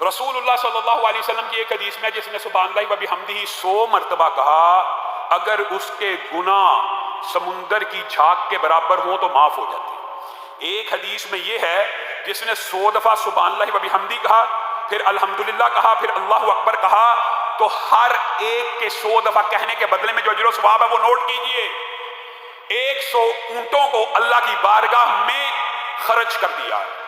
رسول اللہ صلی اللہ علیہ وسلم کی ایک حدیث میں جس نے سبحان اللہ و بحمدہ 100 مرتبہ کہا، اگر اس کے گناہ سمندر کی جھاگ کے برابر ہوں تو معاف ہو جاتے ہیں۔ ایک حدیث میں یہ ہے جس نے 100 دفعہ سبحان اللہ و بحمدہ کہا، پھر الحمدللہ کہا، پھر اللہ اکبر کہا، تو ہر ایک کے 100 دفعہ کہنے کے بدلے میں جو اجر و ثواب ہے وہ نوٹ کیجئے۔ 100 اونٹوں کو اللہ کی بارگاہ میں خرچ کر دیا ہے۔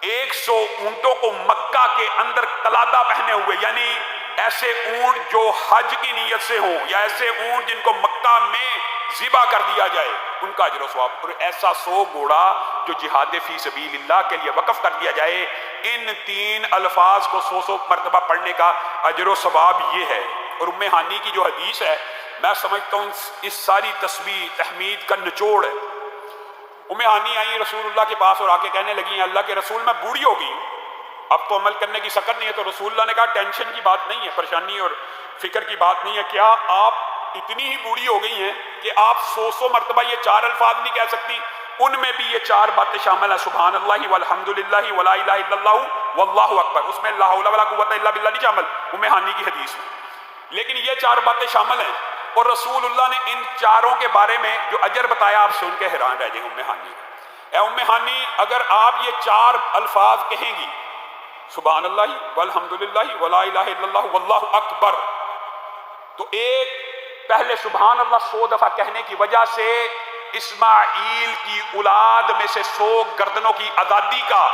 100 اونٹوں کو مکہ کے اندر قلادہ پہنے ہوئے، یعنی ایسے اونٹ جو حج کی نیت سے ہوں، یا ایسے اونٹ جن کو مکہ میں ذبح کر دیا جائے، ان کا اجر و ثواب، اور ایسا 100 گھوڑا جو جہاد فی سبیل اللہ کے لیے وقف کر دیا جائے۔ ان 3 الفاظ کو 100 مرتبہ پڑھنے کا اجر و ثواب یہ ہے۔ اور ام ہانی کی جو حدیث ہے، میں سمجھتا ہوں اس ساری تسبیح تحمید کا نچوڑ ہے۔ ام ہانی آئی رسول اللہ کے پاس اور آ کے کہنے لگی ہیں، اللہ کے رسول میں بوڑھی ہو گئی ہوں، اب تو عمل کرنے کی سکت نہیں ہے۔ تو رسول اللہ نے کہا ٹینشن کی بات نہیں ہے، پریشانی اور فکر کی بات نہیں ہے، کیا آپ اتنی ہی بوڑھی ہو گئی ہیں کہ آپ 100 مرتبہ یہ 4 الفاظ نہیں کہہ سکتی؟ ان میں بھی یہ 4 باتیں شامل ہیں، سبحان اللہ والحمدللہ ولا الہ الا اللہ واللہ اکبر، اس میں لا حول ولا قوت الا باللہ نہیں شامل ام ہانی کی حدیث میں، لیکن یہ 4 باتیں شامل ہیں۔ اور رسول اللہ نے ان 4 کے بارے میں جو اجر بتایا، آپ سن کے حیران رہ جائیں ام ہانی۔ اے ام ہانی، اگر آپ یہ 4 الفاظ کہیں گی، سبحان اللہ والحمدللہ ولا الہ الا اللہ واللہ اکبر، تو ایک پہلے سبحان اللہ 100 دفعہ کہنے کی وجہ سے اسماعیل کی اولاد میں سے 100 گردنوں کی آزادی کا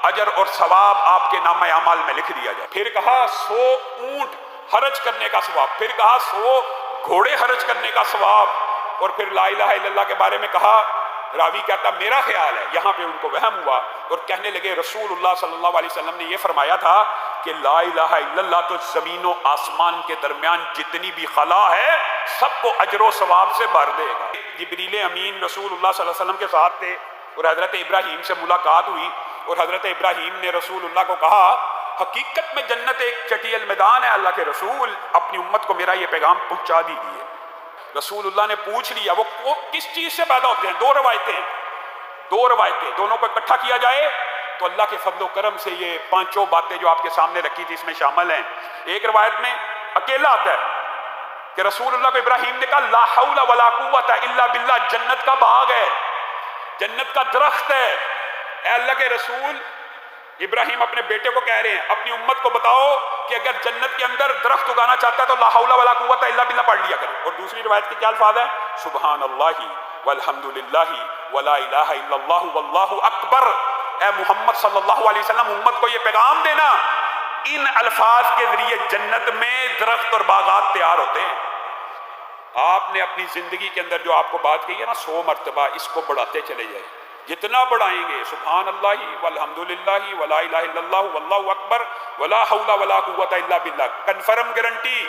اجر اور ثواب آپ کے نامہ اعمال میں لکھ دیا جائے۔ پھر کہا 100 اونٹ حرج کرنے کا ثواب، پھر کہا 100 گھوڑے حرج کرنے کا ثواب، اور پھر لا الہ الا اللہ کے بارے میں کہا۔ راوی کہتا میرا خیال ہے، یہاں پہ ان کو وہم ہوا اور کہنے لگے رسول اللہ صلی اللہ علیہ وسلم نے یہ فرمایا تھا کہ لا الہ الا اللہ تو زمین و آسمان کے درمیان جتنی بھی خلا ہے سب کو اجر و ثواب سے بھر دے گا۔ جبریل امین رسول اللہ صلی اللہ علیہ وسلم کے ساتھ تھے اور حضرت ابراہیم سے ملاقات ہوئی، اور حضرت ابراہیم نے رسول اللہ کو کہا حقیقت میں جنت ایک چٹیل میدان ہے، اللہ کے رسول اپنی امت کو میرا یہ پیغام پہنچا دیجیے۔ رسول اللہ نے پوچھ لیا وہ کس چیز سے پیدا ہوتے ہیں؟ 2 روایتیں، دونوں کو اکٹھا کیا جائے تو اللہ کے فضل و کرم سے یہ 5 باتیں جو آپ کے سامنے رکھی تھی اس میں شامل ہیں۔ ایک روایت میں اکیلا آتا ہے کہ رسول اللہ کو ابراہیم نے کہا لا حول ولا قوت الا باللہ، جنت کا باغ ہے، جنت کا درخت ہے۔ اے اللہ کے رسول، ابراہیم اپنے بیٹے کو کہہ رہے ہیں اپنی امت کو بتاؤ کہ اگر جنت کے اندر درخت اگانا چاہتا ہے تو لا حول ولا قوت الا باللہ پڑھ لیا کرے۔ اور دوسری روایت کے کیا الفاظ ہیں؟ سبحان اللہ والحمدللہ ولا الہ الا اللہ واللہ اکبر۔ اے محمد صلی اللہ علیہ وسلم، امت کو یہ پیغام دینا ان الفاظ کے ذریعے جنت میں درخت اور باغات تیار ہوتے ہیں۔ آپ نے اپنی زندگی کے اندر جو آپ کو بات کہی ہے نا 100 مرتبہ، اس کو بڑھاتے چلے جائیں، جتنا بڑھائیں گے سبحان اللہ والحمدللہ ولا الہ الا اللہ واللہ اکبر ولا حول ولا قوت الا باللہ، کنفرم گارنٹی۔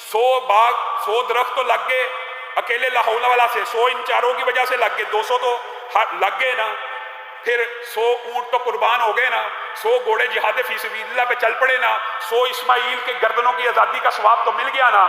100 باغ 100 درخت تو لگ گئے اکیلے لا حول ولا سے، 100 ان 4 کی وجہ سے لگ گئے، 200 تو لگ گئے نا، پھر 100 اونٹ تو قربان ہو گئے نا، 100 گھوڑے جہاد فی سبیل اللہ پہ چل پڑے نا، 100 اسماعیل کے گردنوں کی آزادی کا ثواب تو مل گیا نا۔